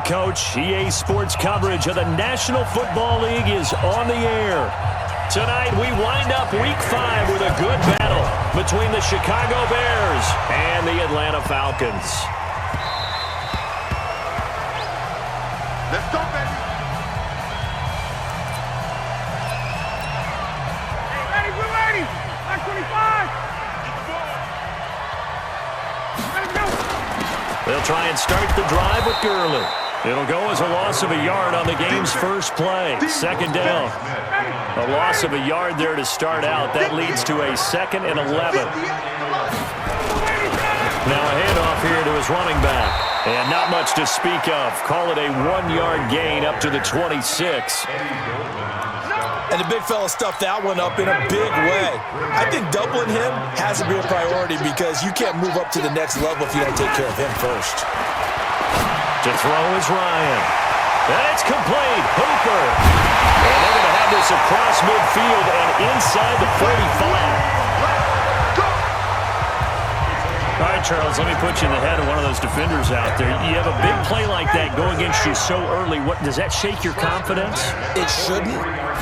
Coach, EA Sports coverage of the National Football League is on the air. Tonight, we wind up Week 5 with a good battle between the Chicago Bears and the Atlanta Falcons. Let's go, baby. Hey, ready, we're ready. Back 25. Let's go. They'll try and start the drive with Gurley. It'll go as a loss of a yard on the game's first play. Second down. A loss of a yard there to start out. That leads to a 2nd and 11. Now a handoff here to his running back. And not much to speak of. Call it a 1-yard gain up to the 26. And the big fella stuffed that one up in a big way. I think doubling him has to be a priority because you can't move up to the next level if you don't take care of him first. To throw is Ryan. And it's complete. Hooper. And they're going to have this across midfield and inside the 45. All right, Charles, let me put you in the head of one of those defenders out there. You have a big play like that go against you so early. What does that shake your confidence? It shouldn't,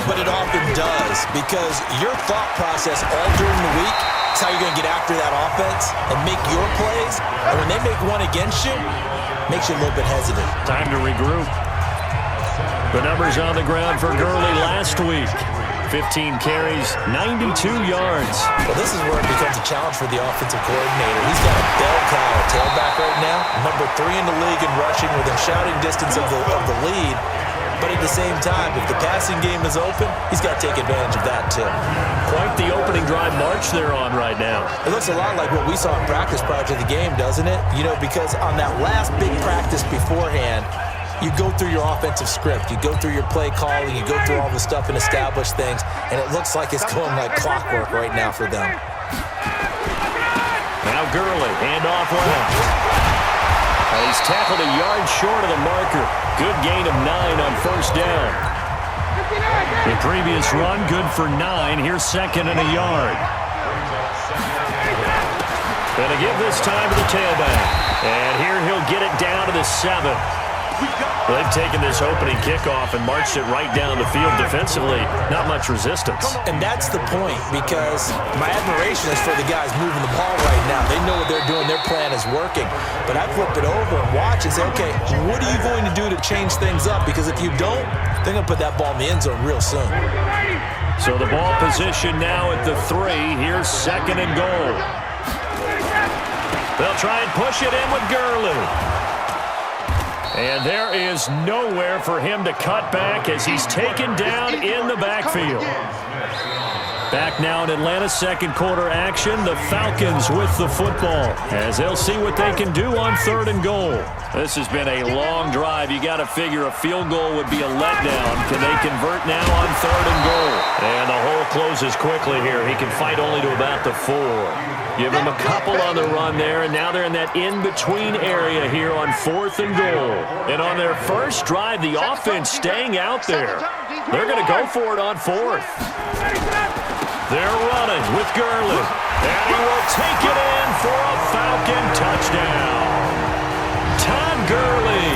but it often does because your thought process all during the week is how you're going to get after that offense and make your plays. And when they make one against you, it makes you a little bit hesitant. Time to regroup. The numbers on the ground for Gurley last week. 15 carries, 92 yards. Well, this is where it becomes a challenge for the offensive coordinator. He's got a bell cow tailback right now, number 3 in the league in rushing within shouting distance of the lead. But at the same time, if the passing game is open, he's got to take advantage of that too. Quite the opening drive march they're on right now. It looks a lot like what we saw in practice prior to the game, doesn't it? You know, because on that last big practice beforehand, you go through your offensive script. You go through your play calling. You go through all the stuff and establish things. And it looks like it's going like clockwork right now for them. Now Gurley, handoff left. He's tackled a yard short of the marker. Good gain of 9 on first down. The previous run, good for 9. Here's 2nd and a yard. Gonna give this time to the tailback. And here he'll get it down to the 7. They've taken this opening kickoff and marched it right down the field defensively. Not much resistance. And that's the point, because my admiration is for the guys moving the ball right now. They know what they're doing. Their plan is working. But I flip it over and watch and say, okay, what are you going to do to change things up? Because if you don't, they're going to put that ball in the end zone real soon. So the ball position now at the 3. Here's 2nd and goal. They'll try and push it in with Gurley. And there is nowhere for him to cut back as he's taken down in the backfield. Back now in Atlanta's second quarter action, the Falcons with the football as they'll see what they can do on 3rd and goal. This has been a long drive. You got to figure a field goal would be a letdown. Can they convert now on 3rd and goal? And the hole closes quickly here. He can fight only to about the 4. Give him a couple on the run there, and now they're in that in-between area here on 4th and goal. And on their first drive, the offense staying out there. They're going to go for it on 4th. They're running with Gurley. And he will take it in for a Falcon touchdown. Todd Gurley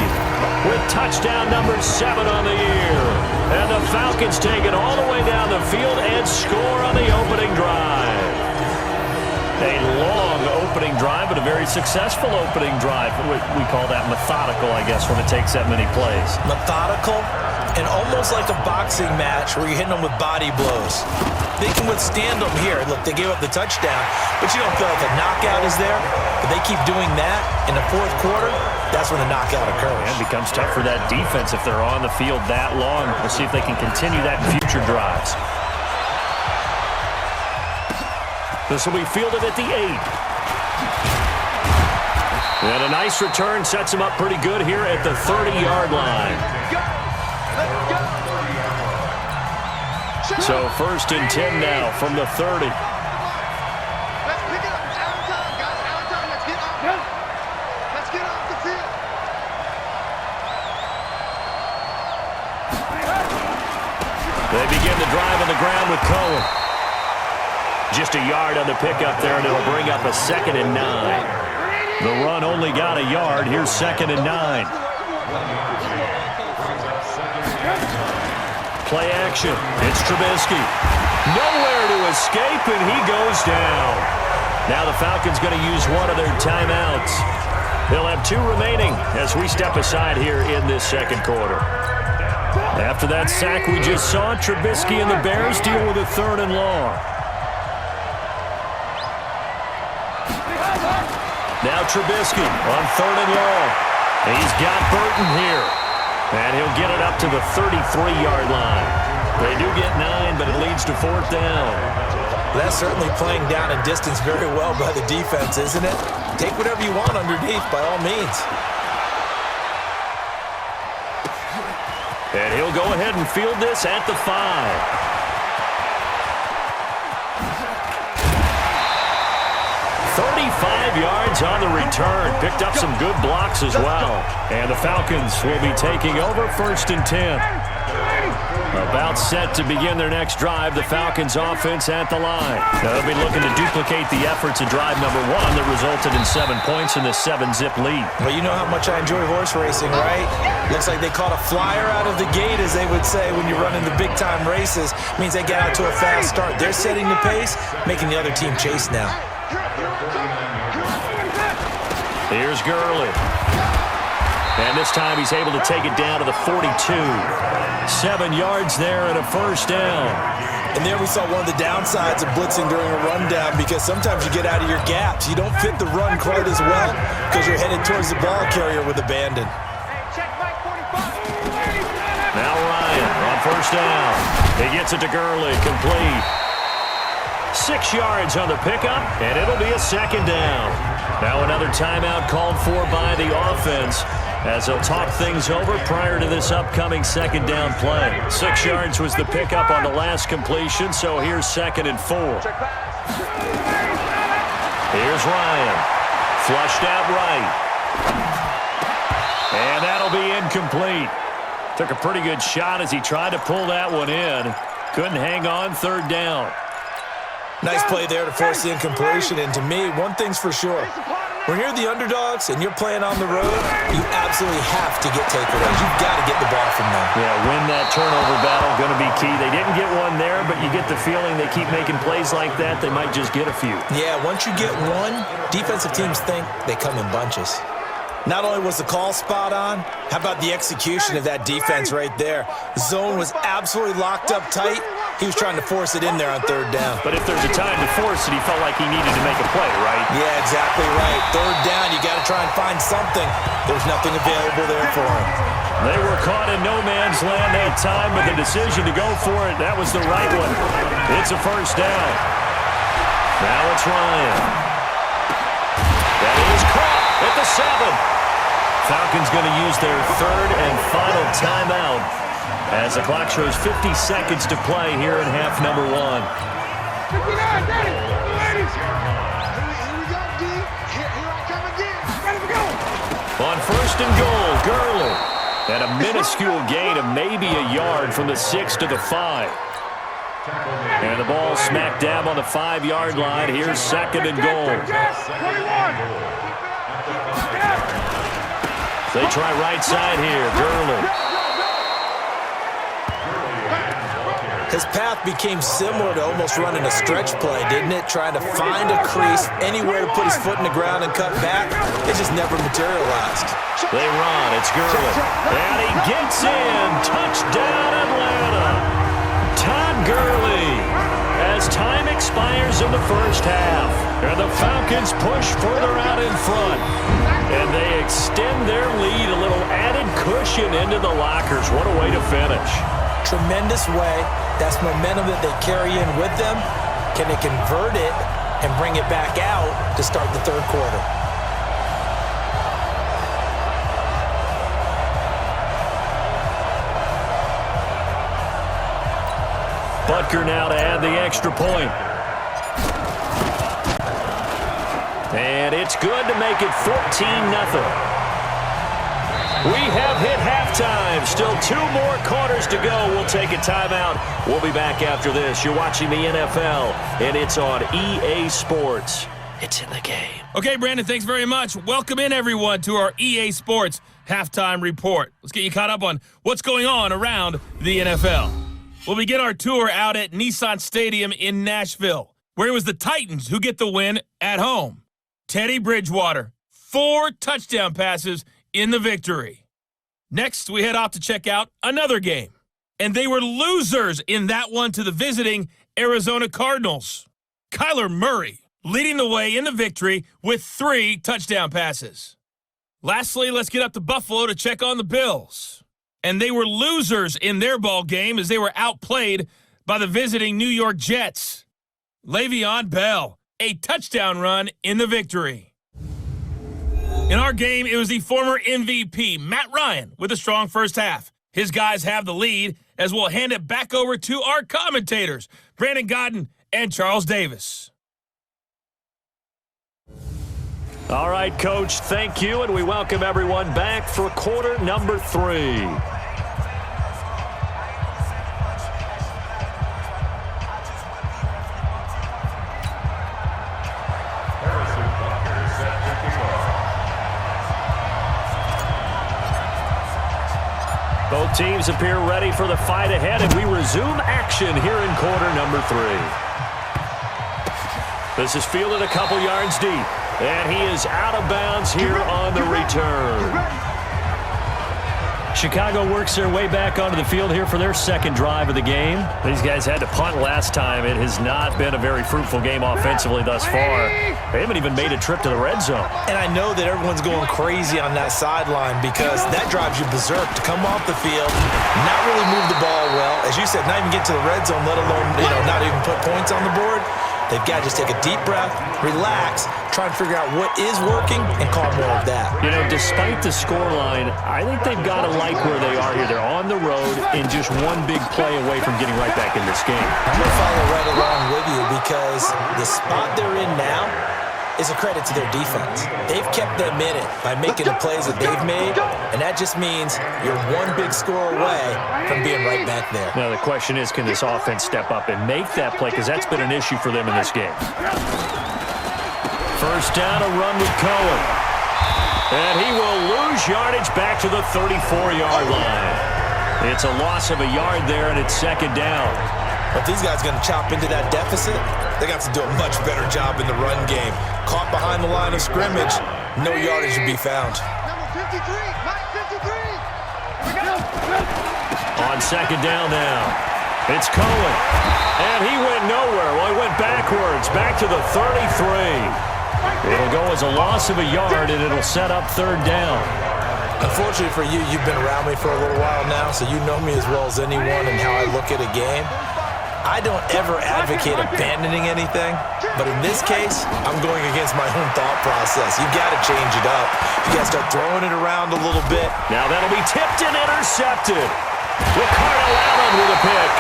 with touchdown number 7 on the year. And the Falcons take it all the way down the field and score on the opening drive. A long opening drive, but a very successful opening drive. We call that methodical, I guess, when it takes that many plays. Methodical and almost like a boxing match where you're hitting them with body blows. They can withstand them here. Look, they gave up the touchdown, but you don't feel like a knockout is there. But they keep doing that in the 4th quarter, that's when the knockout occurs. And it becomes tough for that defense if they're on the field that long. We'll see if they can continue that in future drives. This will be fielded at the 8. And a nice return sets him up pretty good here at the 30-yard line. So 1st and 10 now from the 30. Let's pick it up. It's out of time, guys. Out of time. Let's get off. Let's get off the field. They begin the drive on the ground with Cohen. Just a yard on the pickup there, and it'll bring up a 2nd and 9. The run only got a yard. Here's 2nd and 9. Play action. It's Trubisky. Nowhere to escape, and he goes down. Now the Falcons going to use one of their timeouts. They'll have 2 remaining as we step aside here in this second quarter. After that sack we just saw, Trubisky and the Bears deal with a 3rd and long. Now Trubisky on 3rd and long. He's got Burton here. And he'll get it up to the 33-yard line. They do get 9, but it leads to 4th down. That's certainly playing down and distance very well by the defense, isn't it? Take whatever you want underneath, by all means. And he'll go ahead and field this at the 5. 35 yards on the return. Picked up some good blocks as well. And the Falcons will be taking over 1st and 10. About set to begin their next drive. The Falcons offense at the line. They'll be looking to duplicate the efforts of drive number 1 that resulted in 7 points in the 7-zip lead. Well, you know how much I enjoy horse racing, right? Looks like they caught a flyer out of the gate, as they would say when you're running the big-time races. Means they get out to a fast start. They're setting the pace, making the other team chase now. Here's Gurley. And this time he's able to take it down to the 42. 7 yards there and a 1st down. And there we saw one of the downsides of blitzing during a rundown, because sometimes you get out of your gaps. You don't fit the run quite as well because you're headed towards the ball carrier with abandon. Now Ryan on 1st down. He gets it to Gurley, complete. 6 yards on the pickup, and it'll be a 2nd down. Now another timeout called for by the offense as they'll talk things over prior to this upcoming 2nd down play. 6 yards was the pickup on the last completion, so here's 2nd and 4. Here's Ryan. Flushed out right. And that'll be incomplete. Took a pretty good shot as he tried to pull that one in. Couldn't hang on, 3rd down. Nice play there to force the incompletion. And to me, one thing's for sure. When you're the underdogs and you're playing on the road, you absolutely have to get takeaways. You've got to get the ball from them. Yeah, win that turnover battle, going to be key. They didn't get one there, but you get the feeling they keep making plays like that, they might just get a few. Yeah, once you get one, defensive teams think they come in bunches. Not only was the call spot on, how about the execution of that defense right there? Zone was absolutely locked up tight. He was trying to force it in there on 3rd down. But if there's a time to force it, he felt like he needed to make a play, right? Yeah, exactly right. 3rd down, you got to try and find something. There's nothing available there for him. They were caught in no man's land that time, but the decision to go for it, that was the right one. It's a 1st down. Now it's Ryan. That is caught at the 7. Falcons going to use their 3rd and final timeout as the clock shows 50 seconds to play here in half number 1. Here we go, D. Here I come again. Ready to go. On 1st and goal, Gurley. And a minuscule gain of maybe a yard from the 6 to the 5. And the ball smack dab on the 5-yard line. Here's 2nd and goal. They try right side here, Gurley. His path became similar to almost running a stretch play, didn't it? Trying to find a crease, anywhere to put his foot in the ground and cut back. It just never materialized. They run. It's Gurley. And he gets in. Touchdown, Atlanta. Todd Gurley. As time expires in the 1st half, and the Falcons push further out in front. And they extend their lead, a little added cushion into the lockers. What a way to finish. Tremendous way. That's momentum that they carry in with them. Can they convert it and bring it back out to start the 3rd quarter? Butker now to add the extra point. And it's good to make it 14-0. We have hit halftime. Still 2 more quarters to go. We'll take a timeout. We'll be back after this. You're watching the NFL, and it's on EA Sports. It's in the game. Okay, Brandon, thanks very much. Welcome in, everyone, to our EA Sports halftime report. Let's get you caught up on what's going on around the NFL. We'll begin our tour out at Nissan Stadium in Nashville, where it was the Titans who get the win at home. Teddy Bridgewater, 4 touchdown passes in the victory. Next, we head off to check out another game. And they were losers in that one to the visiting Arizona Cardinals. Kyler Murray leading the way in the victory with 3 touchdown passes. Lastly, let's get up to Buffalo to check on the Bills. And they were losers in their ball game as they were outplayed by the visiting New York Jets. Le'Veon Bell, a touchdown run in the victory. In our game, it was the former MVP, Matt Ryan, with a strong first half. His guys have the lead as we'll hand it back over to our commentators, Brandon Godden and Charles Davis. All right, Coach, thank you, and we welcome everyone back for quarter number 3. Both teams appear ready for the fight ahead, and we resume action here in quarter number 3. This is fielded a couple yards deep. And he is out of bounds here on the return. Chicago works their way back onto the field here for their second drive of the game. These guys had to punt last time. It has not been a very fruitful game offensively thus far. They haven't even made a trip to the red zone. And I know that everyone's going crazy on that sideline because that drives you berserk to come off the field, not really move the ball well. As you said, not even get to the red zone, let alone not even put points on the board. They've got to just take a deep breath, relax, try and figure out what is working, and call more of that. You know, despite the scoreline, I think they've got to like where they are here. They're on the road and just one big play away from getting right back in this game. I'm going to follow right along with you because the spot they're in now is a credit to their defense. They've kept them in it by making the plays that they've made, and that just means you're one big score away from being right back there. Now, the question is, can this offense step up and make that play? Because that's been an issue for them in this game. First down, a run with Cohen. And he will lose yardage back to the 34-yard line. It's a loss of a yard there, and it's second down. If these guys are going to chop into that deficit, they got to do a much better job in the run game. Caught behind the line of scrimmage, no yardage to be found. Number 53, Mike 53. On second down now, it's Cohen. And he went nowhere. Well, he went backwards, back to the 33. It'll go as a loss of a yard, and it'll set up third down. Unfortunately for you, you've been around me for a little while now, so you know me as well as anyone and how I look at a game. I don't ever advocate abandoning anything, but in this case, I'm going against my own thought process. You've got to change it up. You got to start throwing it around a little bit. Now that'll be tipped and intercepted. Ricardo Allen with a pick.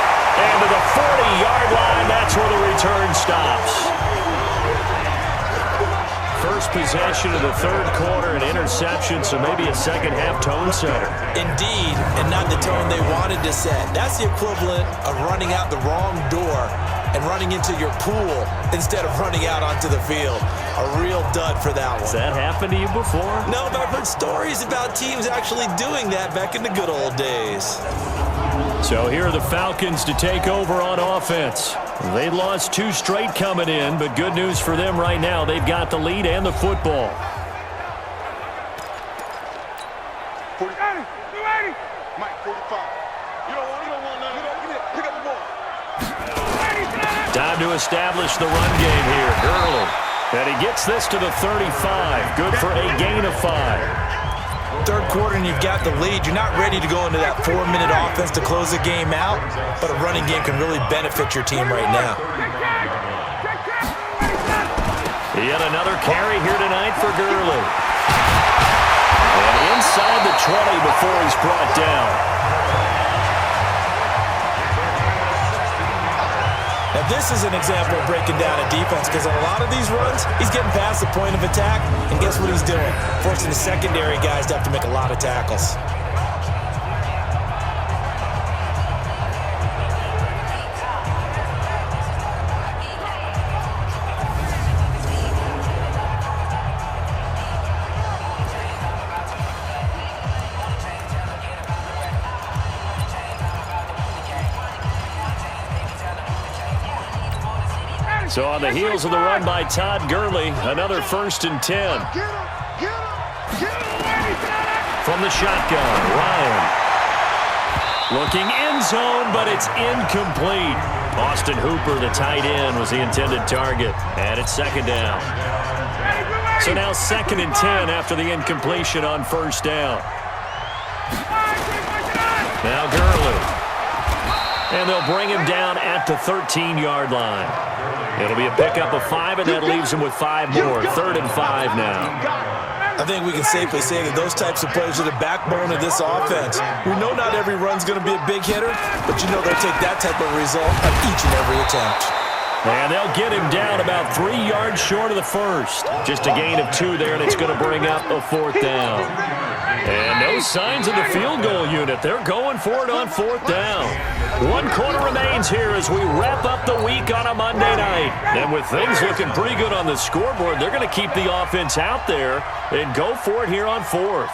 And to the 40-yard line, that's where the return stops. First possession of the third quarter, an interception, so maybe a second-half tone setter. Indeed, and not the tone they wanted to set. That's the equivalent of running out the wrong door and running into your pool instead of running out onto the field. A real dud for that one. Has that happened to you before? No, but I've heard stories about teams actually doing that back in the good old days. So here are the Falcons to take over on offense. They lost 2 straight coming in, but good news for them right now. They've got the lead and the football. 40. Mike 45. You don't want none. Pick up the ball. Time to establish the run game here. Gurley. And he gets this to the 35. Good for a gain of 5. Third quarter and you've got the lead. You're not ready to go into that 4-minute offense to close the game out, but a running game can really benefit your team right now. Yet another carry here tonight for Gurley. And inside the 20 before he's brought down. Now this is an example of breaking down a defense because on a lot of these runs, he's getting past the point of attack, and guess what he's doing? Forcing the secondary guys to have to make a lot of tackles. So on the heels of the run by Todd Gurley, another 1st and 10. Get him! Get him! Get him! From the shotgun, Ryan. Looking end zone, but it's incomplete. Austin Hooper, the tight end, was the intended target. And it's 2nd down. So now 2nd and 10 after the incompletion on 1st down. Now Gurley. And they'll bring him down at the 13-yard line. It'll be a pickup of 5, and that leaves him with 5 more. 3rd and 5 now. I think we can safely say that those types of plays are the backbone of this offense. We know not every run's going to be a big hitter, but you know they'll take that type of result on each and every attempt. And they'll get him down about 3 yards short of the first. Just a gain of 2 there, and it's going to bring up a 4th down. And no signs of the field goal unit. They're going for it on 4th down. 1 quarter remains here as we wrap up the week on a Monday night. And with things looking pretty good on the scoreboard, they're going to keep the offense out there and go for it here on 4th.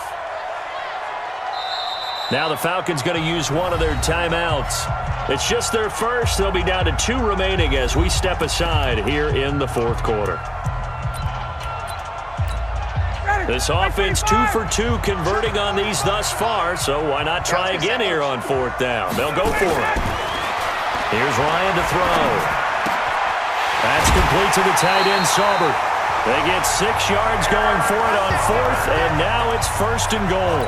Now the Falcons going to use one of their timeouts. It's just their first. They'll be down to 2 remaining as we step aside here in the 4th quarter. This offense 2 for 2 converting on these thus far, so why not try again here on 4th down? They'll go for it. Here's Ryan to throw. That's complete to the tight end, Sauber. They get 6 yards going for it on 4th, and now it's 1st and goal.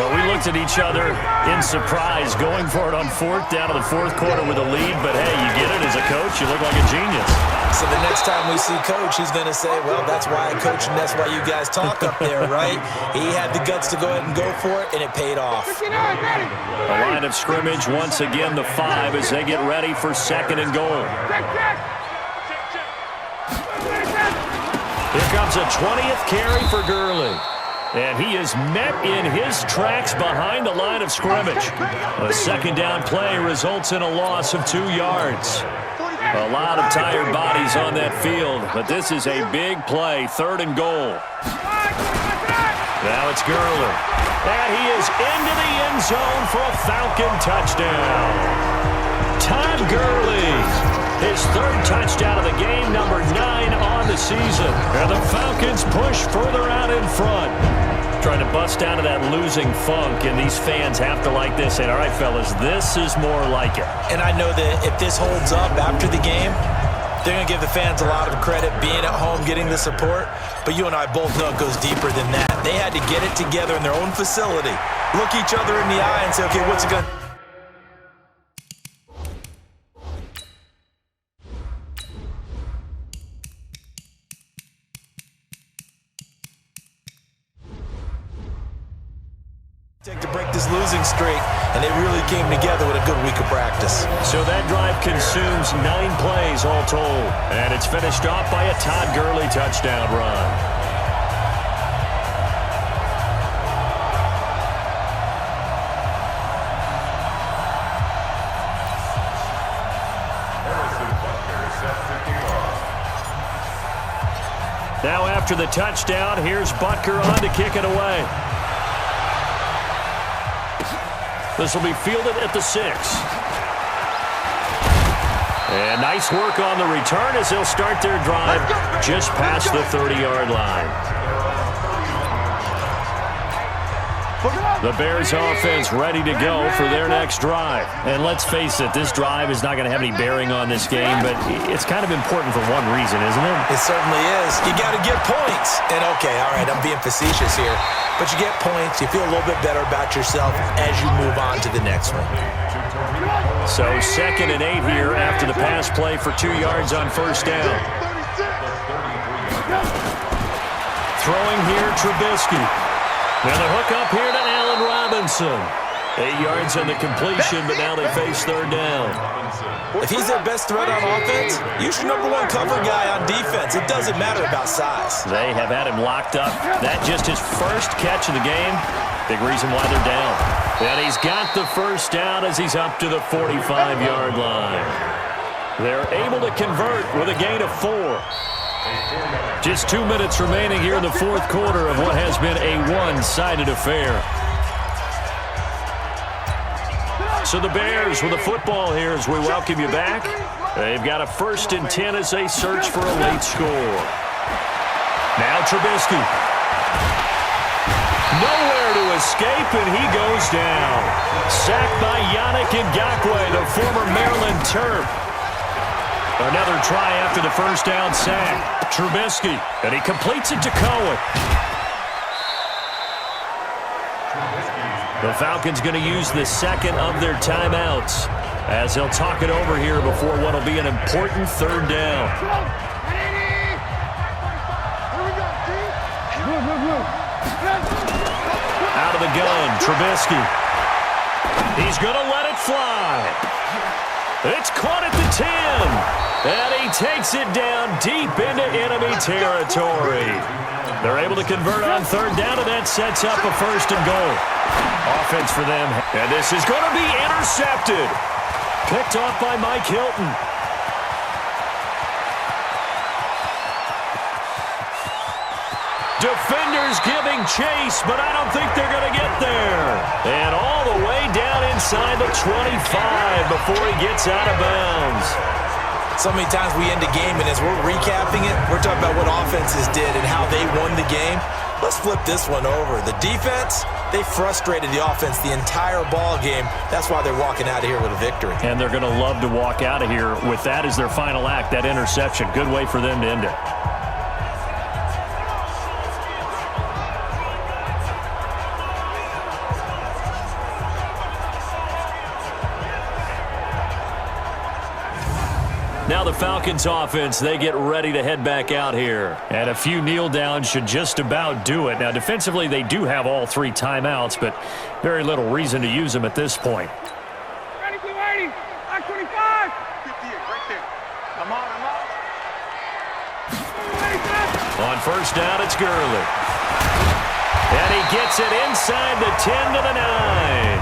Well, we looked at each other in surprise going for it on 4th down to the 4th quarter with a lead, but hey, you get it as a coach, you look like a genius. So the next time we see Coach, he's going to say, well, that's why I coach and that's why you guys talk up there, right? He had the guts to go ahead and go for it, and it paid off. A line of scrimmage once again, the 5, as they get ready for 2nd and goal. Here comes a 20th carry for Gurley. And he is met in his tracks behind the line of scrimmage. A 2nd down play results in a loss of 2 yards. A lot of tired bodies on that field, but this is a big play, 3rd and goal. Now it's Gurley. And he is into the end zone for a Falcon touchdown. Todd Gurley, his 3rd touchdown of the game, number 9 on the season. And the Falcons push further out in front. Trying to bust out of that losing funk, and these fans have to like this. And all right, fellas, this is more like it. And I know that if this holds up after the game, they're going to give the fans a lot of credit being at home, getting the support. But you and I both know it goes deeper than that. They had to get it together in their own facility, look each other in the eye and say, okay, what's it going to take to break this losing streak, and they really came together with a good week of practice. So that drive consumes 9 plays all told, and it's finished off by a Todd Gurley touchdown run. Now after the touchdown, here's Butker on to kick it away. This will be fielded at the 6. And nice work on the return as they'll start their drive just past the 30-yard line. The Bears offense ready to go for their next drive. And let's face it, this drive is not going to have any bearing on this game, but it's kind of important for one reason, isn't it? It certainly is. You got to get points. And okay, all right, I'm being facetious here. But you get points, you feel a little bit better about yourself as you move on to the next one. So 2nd and 8 here after the pass play for 2 yards on 1st down. Throwing here, Trubisky. Now the hook up here to Allen Robinson. 8 yards on the completion, but now they face 3rd down. If he's their best threat on offense, use your number 1 cover guy on defense. It doesn't matter about size. They have had him locked up. That just his first catch of the game. Big reason why they're down. And he's got the 1st down as he's up to the 45-yard line. They're able to convert with a gain of 4. Just 2 minutes remaining here in the 4th quarter of what has been a one-sided affair. So the Bears with the football here as we welcome you back. They've got a 1st and 10 as they search for a late score. Now Trubisky. Nowhere to escape, and he goes down. Sacked by Yannick Ngakoue, the former Maryland Terp. Another try after the first down sack. Trubisky, and he completes it to Cohen. The Falcons going to use the second of their timeouts as he'll talk it over here before what will be an important 3rd down. Out of the gun, Trubisky. He's going to let it fly. It's caught at the 10. And he takes it down deep into enemy territory. They're able to convert on 3rd down, and that sets up a 1st and goal. Offense for them. And this is going to be intercepted. Picked off by Mike Hilton. Defenders giving chase, but I don't think they're going to get there. And all the way down inside the 25 before he gets out of bounds. So many times we end a game, and as we're recapping it, we're talking about what offenses did and how they won the game. Let's flip this one over. The defense, they frustrated the offense the entire ball game. That's why they're walking out of here with a victory. And they're going to love to walk out of here with that as their final act, that interception. Good way for them to end it. Now the Falcons offense, they get ready to head back out here. And a few kneel downs should just about do it. Now defensively, they do have all 3 timeouts, but very little reason to use them at this point. Ready, blue 80. Back 25. 58, right there. I'm on. On 1st down, it's Gurley. And he gets it inside the 10 to the 9.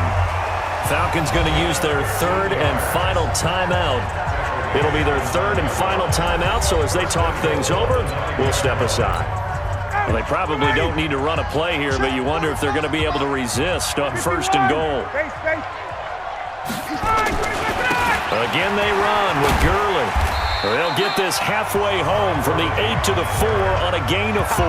Falcons going to use their 3rd and final timeout. It'll be their 3rd and final timeout, so as they talk things over, we'll step aside. Well, they probably don't need to run a play here, but you wonder if they're going to be able to resist on 1st and goal. Again, they run with Gurley. They'll get this halfway home from the 8 to the 4 on a gain of 4.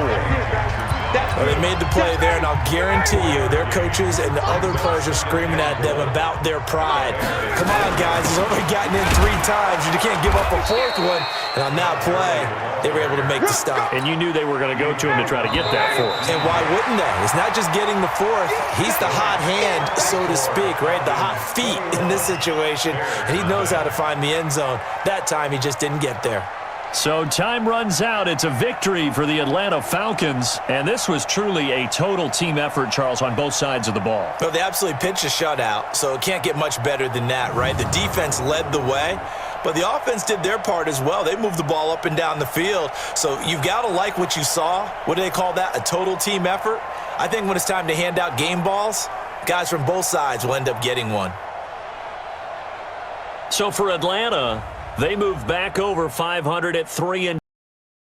Well, they made the play there, and I'll guarantee you their coaches and the other players are screaming at them about their pride. Come on, guys. He's only gotten in 3 times. You can't give up a 4th one. And on that play, they were able to make the stop. And you knew they were going to go to him to try to get that 4th. And why wouldn't they? It's not just getting the 4th. He's the hot hand, so to speak, right? The hot feet in this situation. And he knows how to find the end zone. That time, he just didn't get there. So time runs out. It's a victory for the Atlanta Falcons. And this was truly a total team effort, Charles, on both sides of the ball. Well, they absolutely pitched a shutout, so it can't get much better than that, right? The defense led the way, but the offense did their part as well. They moved the ball up and down the field. So you've got to like what you saw. What do they call that? A total team effort? I think when it's time to hand out game balls, guys from both sides will end up getting one. So for Atlanta, they move back over 500 at 3-2.